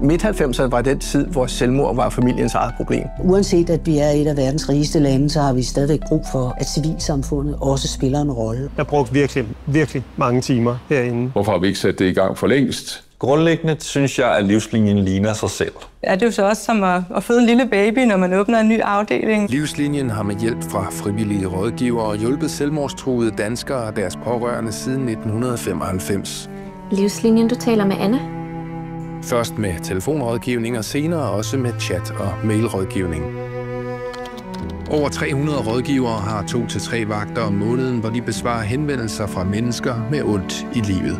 Midt-90'erne var den tid, hvor selvmord var familiens eget problem. Uanset at vi er et af verdens rigeste lande, så har vi stadigvæk brug for, at civilsamfundet også spiller en rolle. Jeg brugte virkelig mange timer herinde. Hvorfor har vi ikke sat det i gang for længst? Grundlæggende synes jeg, at livslinjen ligner sig selv. Er det jo så også som at føde en lille baby, når man åbner en ny afdeling? Livslinjen har med hjælp fra frivillige rådgivere hjulpet selvmordstruede danskere og deres pårørende siden 1995. Livslinjen, du taler med Anna. Først med telefonrådgivning og senere også med chat- og mailrådgivning. Over 300 rådgivere har 2 til 3 vagter om måneden, hvor de besvarer henvendelser fra mennesker med ondt i livet.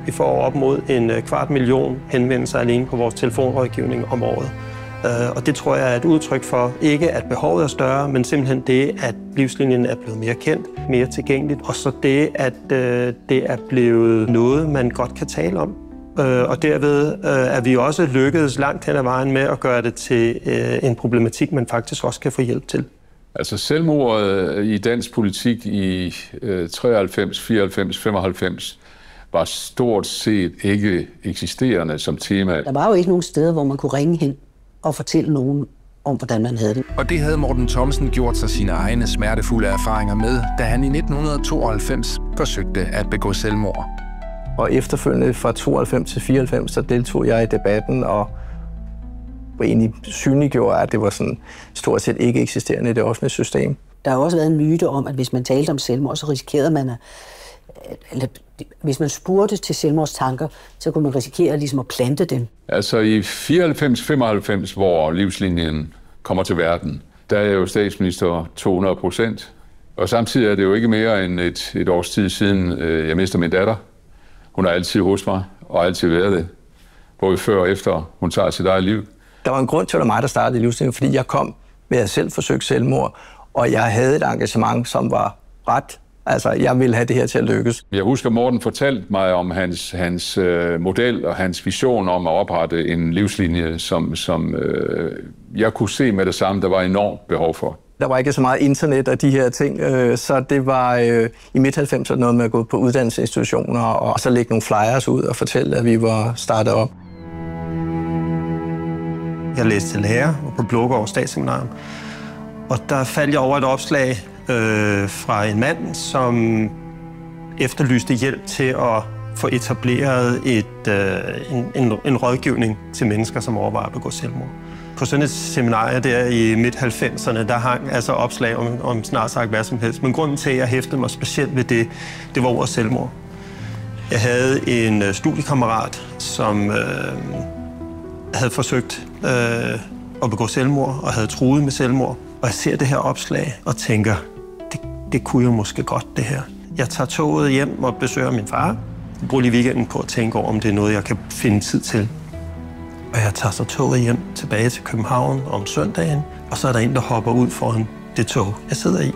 Vi får op mod 250.000 henvendelser alene på vores telefonrådgivning om året. Og det tror jeg er et udtryk for, ikke at behovet er større, men simpelthen det, at livslinjen er blevet mere kendt, mere tilgængeligt, og så det, at det er blevet noget, man godt kan tale om. Og derved er vi også lykkedes langt hen ad vejen med at gøre det til en problematik, man faktisk også kan få hjælp til. Altså selvmordet i dansk politik i 93, 94, 95 var stort set ikke eksisterende som tema. Der var jo ikke nogen steder, hvor man kunne ringe hen og fortælle nogen om, hvordan man havde det. Og det havde Morten Thomsen gjort sig sine egne smertefulde erfaringer med, da han i 1992 forsøgte at begå selvmord. Og efterfølgende fra 92 til 94, så deltog jeg i debatten og egentlig synliggjorde, at det var sådan stort set ikke eksisterende i det offentlige system. Der har også været en myte om, at hvis man talte om selvmord, så risikerede man eller hvis man spurgte til selvmordstanker, så kunne man risikere ligesom at plante dem. Altså i 94-95, hvor livslinjen kommer til verden, der er jeg jo statsminister 200%. Og samtidig er det jo ikke mere end et års tid siden, jeg mister min datter. Hun er altid hos mig, og altid været det. Både før og efter hun tager sit eget liv. Der var en grund til, at det var mig, der startede i livslinjen, fordi jeg kom ved at selv forsøge selvmord, og jeg havde et engagement, som var ret. Altså, jeg ville have det her til at lykkes. Jeg husker, Morten fortalte mig om hans model og hans vision om at oprette en livslinje, som jeg kunne se med det samme, der var enormt behov for. Der var ikke så meget internet og de her ting, så det var i midt-90'erne noget med at gå på uddannelsesinstitutioner og så lægge nogle flyers ud og fortælle, at vi var startet op. Jeg læste til lærer på Blågård Statsseminarium, og der faldt jeg over et opslag fra en mand, som efterlyste hjælp til at få etableret en rådgivning til mennesker, som overvejer at begå selvmord. På sådan et seminarie der i midt-90'erne, der hang altså opslag om snart sagt hvad som helst. Men grunden til, at jeg hæftede mig specielt ved det var ordet selvmord. Jeg havde en studiekammerat, som havde forsøgt at begå selvmord og havde truet med selvmord. Og jeg ser det her opslag og tænker, det kunne jo måske godt, det her. Jeg tager toget hjem og besøger min far. Jeg bruger lige weekenden på at tænke over, om det er noget, jeg kan finde tid til. Og jeg tager så toget hjem tilbage til København om søndagen, og så er der en, der hopper ud foran det tog, jeg sidder i.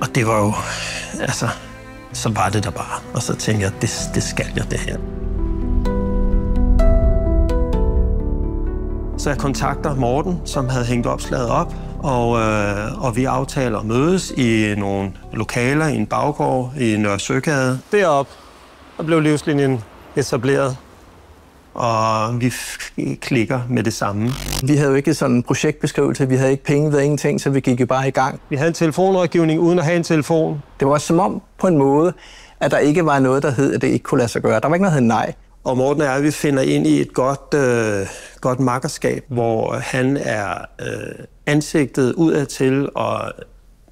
Og det var jo, altså, så var det der bare. Og så tænkte jeg, det skal jeg, det her. Så jeg kontakter Morten, som havde hængt opslaget op, og vi aftaler at mødes i nogle lokaler i en baggård i Nørre Søgade. Deroppe blev livslinjen etableret, og vi klikker med det samme. Vi havde jo ikke sådan en projektbeskrivelse, vi havde ikke penge, vi havde ingenting, så vi gik jo bare i gang. Vi havde en telefonrådgivning uden at have en telefon. Det var som om på en måde, at der ikke var noget, der hed, at det ikke kunne lade sig gøre. Der var ikke noget, der hed nej. Og Morten og jeg, vi finder ind i et godt makkerskab, hvor han er ansigtet udadtil og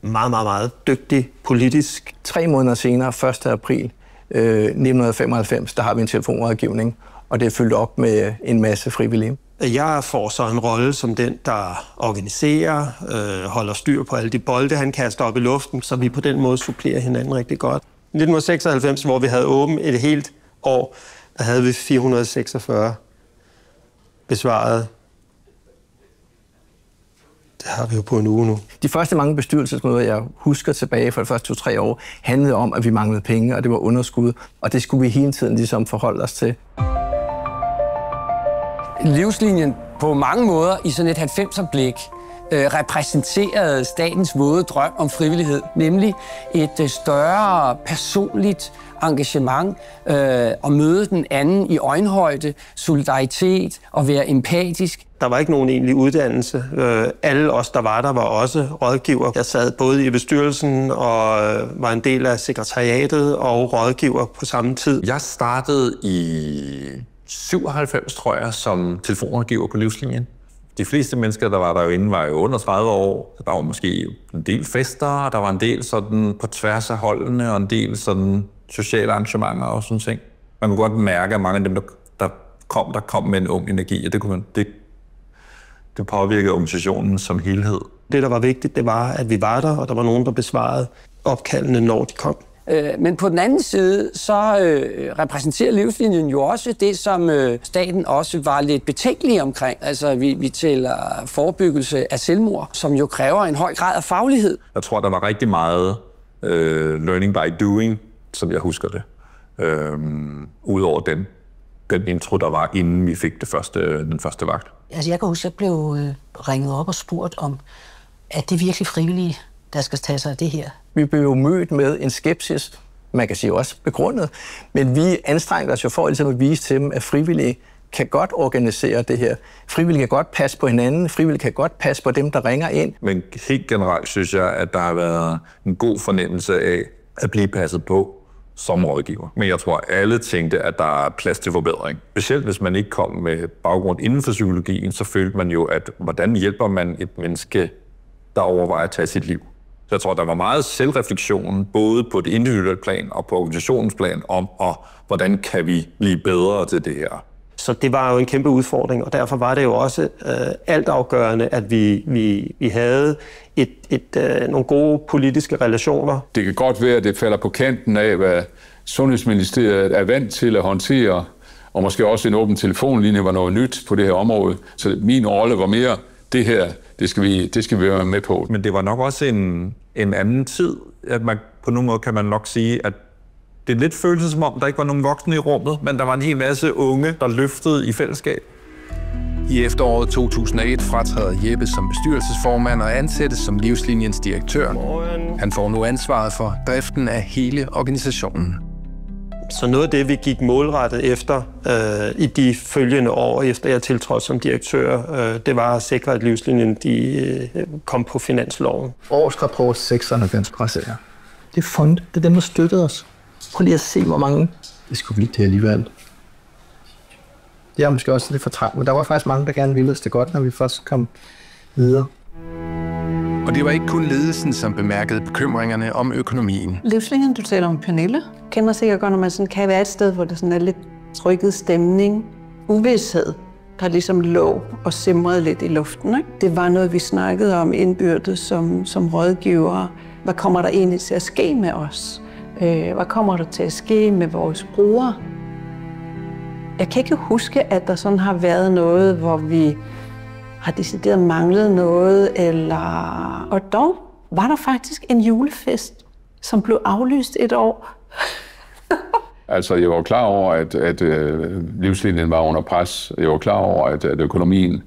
meget, meget, meget dygtig politisk. 3 måneder senere, 1. april 1995, der har vi en telefonrådgivning, og det er fyldt op med en masse frivillige. Jeg får så en rolle som den, der organiserer, holder styr på alle de bolde, han kaster op i luften, så vi på den måde supplerer hinanden rigtig godt. I 1996, hvor vi havde åbent et helt år, der havde vi 446 besvaret. Det har vi jo på en uge nu. De første mange bestyrelsesmøder, jeg husker tilbage fra de første 2-3 år, handlede om, at vi manglede penge, og det var underskud. Og det skulle vi hele tiden ligesom forholde os til. Livslinjen på mange måder i sådan et 90'er blik repræsenterede statens våde drøm om frivillighed, nemlig et større personligt engagement, at møde den anden i øjenhøjde, solidaritet og være empatisk. Der var ikke nogen egentlig uddannelse. Alle os, der var også rådgiver. Jeg sad både i bestyrelsen og var en del af sekretariatet og rådgiver på samme tid. Jeg startede i 97, tror jeg, som telefonrådgiver på Livslinien. De fleste mennesker, der var derinde, var jo under 30 år. Der var måske en del fester, og der var en del sådan på tværs af holdene, og en del sådan sociale arrangementer og sådan ting. Man kunne godt mærke, at mange af dem, der kom med en ung energi, og det påvirkede organisationen som helhed. Det, der var vigtigt, det var, at vi var der, og der var nogen, der besvarede opkaldene, når de kom. Men på den anden side, så repræsenterer Livslinien jo også det, som staten også var lidt betænkelig omkring. Altså, vi tæller forebyggelse af selvmord, som jo kræver en høj grad af faglighed. Jeg tror, der var rigtig meget learning by doing, som jeg husker det. Udover den intro, der var, inden vi fik den første vagt. Altså, jeg kan huske, at jeg blev ringet op og spurgt om, er det virkelig frivillige, der skal tage sig af det her? Vi blev jo mødt med en skepsis, man kan sige også begrundet, men vi anstrengte os jo for ligesom at vise til dem, at frivillige kan godt organisere det her. Frivillige kan godt passe på hinanden, frivillige kan godt passe på dem, der ringer ind. Men helt generelt synes jeg, at der har været en god fornemmelse af at blive passet på som rådgiver. Men jeg tror, alle tænkte, at der er plads til forbedring. Specielt hvis man ikke kom med baggrund inden for psykologien, så følte man jo, at hvordan hjælper man et menneske, der overvejer at tage sit liv. Så jeg tror, der var meget selvreflektion, både på det individuelle plan og på organisationens plan, om hvordan kan vi blive bedre til det her. Så det var jo en kæmpe udfordring, og derfor var det jo også altafgørende, at vi havde nogle gode politiske relationer. Det kan godt være, at det falder på kanten af, hvad Sundhedsministeriet er vant til at håndtere, og måske også en åben telefonlinje var noget nyt på det her område. Så min rolle var mere, det her, det skal vi være med på. Men det var nok også en anden tid, at man på nogen måde kan man nok sige, at det er lidt følelse som om, der ikke var nogen voksne i rummet, men der var en hel masse unge, der løftede i fællesskab. I efteråret 2001 fratræder Jeppe som bestyrelsesformand og ansættes som Livsliniens direktør. Han får nu ansvaret for driften af hele organisationen. Så noget af det, vi gik målrettet efter i de følgende år, efter jeg tiltrådte som direktør, det var at sikre, at Livslinien kom på finansloven. Årsrapport 96 præsenter. Det er fond, det er dem, der støttede os. Prøv lige at se, hvor mange. Det skulle vi ikke det alligevel. Det er måske også lidt for travlt, men der var faktisk mange, der gerne ville os det godt, når vi først kom videre. Og det var ikke kun ledelsen, som bemærkede bekymringerne om økonomien. Livslinien, du taler om Pernille, kender sikkert godt, når man sådan kan være et sted, hvor der sådan er lidt trykket stemning, uvished, der ligesom lå og simrede lidt i luften. Ikke? Det var noget, vi snakkede om indbyrdes som rådgivere. Hvad kommer der egentlig til at ske med os? Hvad kommer der til at ske med vores brugere? Jeg kan ikke huske, at der sådan har været noget, hvor vi har decideret manglet noget, eller... Og dog var der faktisk en julefest, som blev aflyst et år. Altså, jeg var klar over, at livslinjen var under pres. Jeg var klar over, at økonomien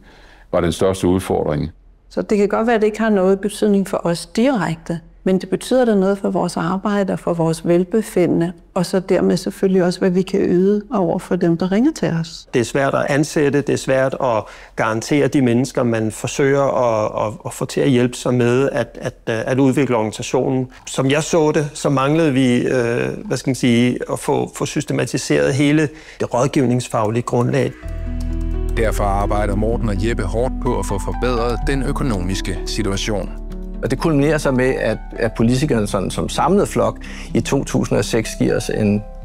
var den største udfordring. Så det kan godt være, at det ikke har noget betydning for os direkte, men det betyder da noget for vores arbejde og for vores velbefindende, og så dermed selvfølgelig også, hvad vi kan yde over for dem, der ringer til os. Det er svært at ansætte, det er svært at garantere de mennesker, man forsøger at få til at hjælpe sig med at udvikle organisationen. Som jeg så det, så manglede vi at få systematiseret hele det rådgivningsfaglige grundlag. Derfor arbejder Morten og Jeppe hårdt på at få forbedret den økonomiske situation. Og det kulminerer så med, at politikerne sådan, som samlet flok i 2006 giver os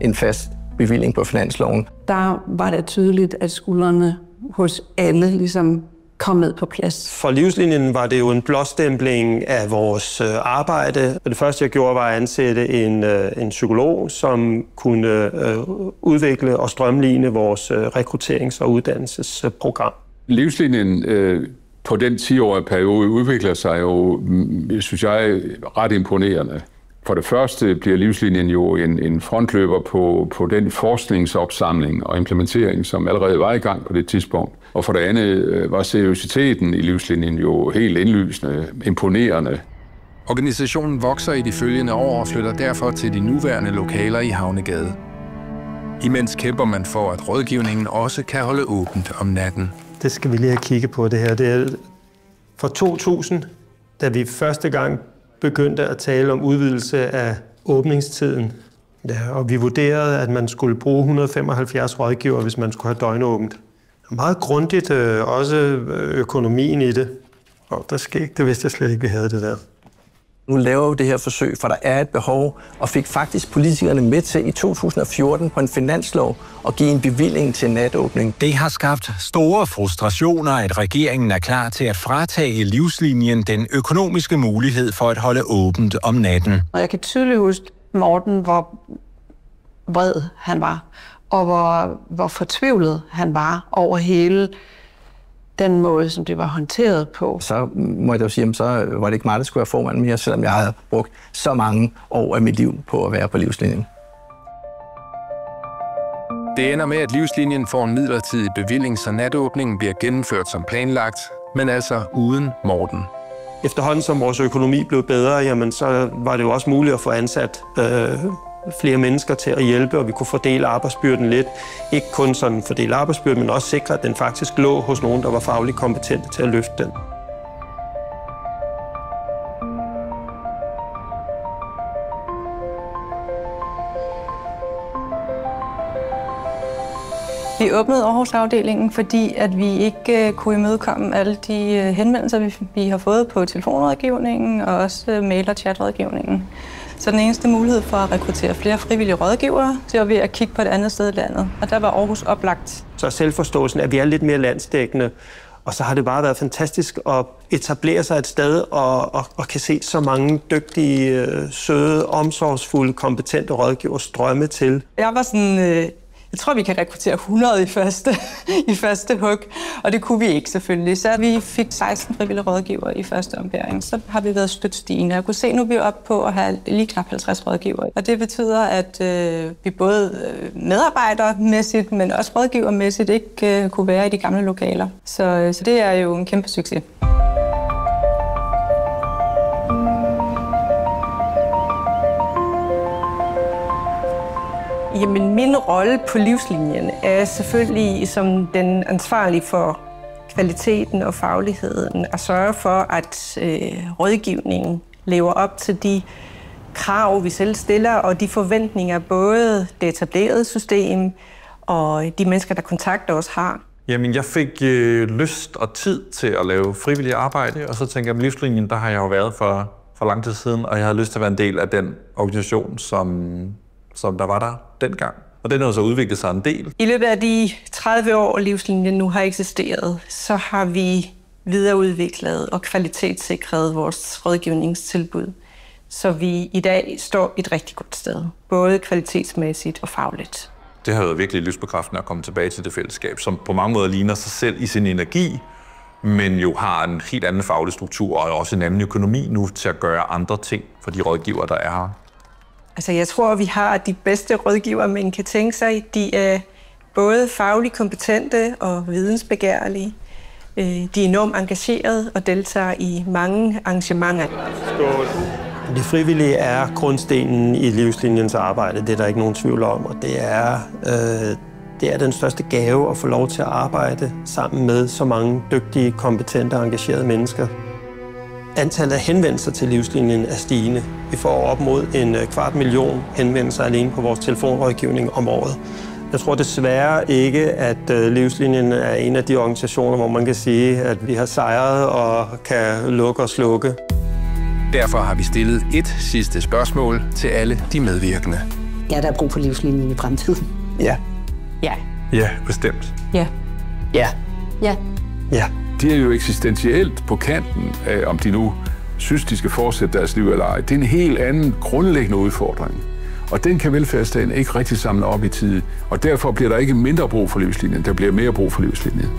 en fast bevilling på finansloven. Der var det tydeligt, at skuldrene hos alle ligesom kom ned på plads. For Livslinien var det jo en blåstempling af vores arbejde. Det første, jeg gjorde, var at ansætte en psykolog, som kunne udvikle og strømline vores rekrutterings- og uddannelsesprogram. Livslinjen på den 10-årige periode udvikler sig jo, synes jeg, ret imponerende. For det første bliver Livslinjen jo en frontløber på den forskningsopsamling og implementering, som allerede var i gang på det tidspunkt. Og for det andet var seriøsiteten i livslinjen jo helt indlysende, imponerende. Organisationen vokser i de følgende år og flytter derfor til de nuværende lokaler i Havnegade. Imens kæmper man for, at rådgivningen også kan holde åbent om natten. Det skal vi lige have kigget på det her. Det er fra 2000, da vi første gang begyndte at tale om udvidelse af åbningstiden. Ja, og vi vurderede, at man skulle bruge 175 rådgivere, hvis man skulle have døgnåbent. Meget grundigt, også økonomien i det. Og der skete det, vidste jeg slet ikke, vi havde det der. Nu laver vi det her forsøg, for der er et behov, og fik faktisk politikerne med til i 2014 på en finanslov at give en bevilling til natåbning. Det har skabt store frustrationer, at regeringen er klar til at fratage Livslinien den økonomiske mulighed for at holde åbent om natten. Og jeg kan tydeligt huske Morten, hvor vred han var, og hvor fortvivlet han var over hele den måde, som det var håndteret på. Så må jeg da sige, så var det ikke mig, der skulle være formand mere, selvom jeg havde brugt så mange år af mit liv på at være på Livslinjen. Det ender med, at Livslinjen får en midlertidig bevilling, så natåbningen bliver gennemført som planlagt, men altså uden Morten. Efterhånden som vores økonomi blev bedre, jamen, så var det jo også muligt at få ansat flere mennesker til at hjælpe, og vi kunne fordele arbejdsbyrden lidt. Ikke kun sådan fordele arbejdsbyrden, men også sikre, at den faktisk lå hos nogen, der var fagligt kompetente til at løfte den. Vi åbnede Aarhus-afdelingen, fordi at vi ikke kunne imødekomme alle de henvendelser, vi har fået på telefonrådgivningen og også mail- og chatrådgivningen. Så den eneste mulighed for at rekruttere flere frivillige rådgivere, det var ved at kigge på et andet sted i landet. Og der var Aarhus oplagt. Så selvforståelsen, at vi er lidt mere landsdækkende, og så har det bare været fantastisk at etablere sig et sted og kan se så mange dygtige, søde, omsorgsfulde, kompetente rådgivere strømme til. Jeg var sådan... Jeg tror, vi kan rekruttere 100 i første hug, og det kunne vi ikke selvfølgelig. Så vi fik 16 frivillige rådgivere i første ombæring. Så har vi været stødt stigende. Jeg kunne se, nu er vi oppe på at have lige knap 50 rådgivere. Og det betyder, at vi både medarbejdermæssigt, men også rådgivermæssigt ikke kunne være i de gamle lokaler. Så det er jo en kæmpe succes. Jamen, min rolle på Livslinjen er selvfølgelig som den ansvarlige for kvaliteten og fagligheden at sørge for, at rådgivningen lever op til de krav, vi selv stiller, og de forventninger, både det etablerede system og de mennesker, der kontakter os, har. Jamen, jeg fik lyst og tid til at lave frivillig arbejde, og så tænker jeg, at Livslinjen, der har jeg jo været for lang tid siden, og jeg havde lyst til at være en del af den organisation, som der var der dengang. Og den har så udviklet sig en del. I løbet af de 30 år, Livslinjen nu har eksisteret, så har vi videreudviklet og kvalitetssikret vores rådgivningstilbud. Så vi i dag står et rigtig godt sted, både kvalitetsmæssigt og fagligt. Det har været virkelig lystbekræftende at komme tilbage til det fællesskab, som på mange måder ligner sig selv i sin energi, men jo har en helt anden faglig struktur og også en anden økonomi nu til at gøre andre ting for de rådgivere, der er her. Altså, jeg tror, vi har de bedste rådgivere, man kan tænke sig. De er både fagligt kompetente og vidensbegærlige. De er enormt engagerede og deltager i mange arrangementer. De frivillige er grundstenen i Livslinjens arbejde, det er der ikke nogen tvivl om. Og det er den største gave at få lov til at arbejde sammen med så mange dygtige, kompetente og engagerede mennesker. Antallet af henvendelser til Livslinjen er stigende. Vi får op mod 250.000 henvendelser alene på vores telefonrådgivning om året. Jeg tror desværre ikke, at Livslinjen er en af de organisationer, hvor man kan sige, at vi har sejret og kan lukke og slukke. Derfor har vi stillet et sidste spørgsmål til alle de medvirkende. Ja, der er brug for Livslinjen i fremtiden. Ja. Ja. Ja, bestemt. Ja. Ja. Ja. Ja. De er jo eksistentielt på kanten af, om de nu synes, de skal fortsætte deres liv eller ej. Det er en helt anden grundlæggende udfordring. Og den kan velfærdsstaten ikke rigtig samle op i tide. Og derfor bliver der ikke mindre brug for Livslinjen, der bliver mere brug for Livslinjen.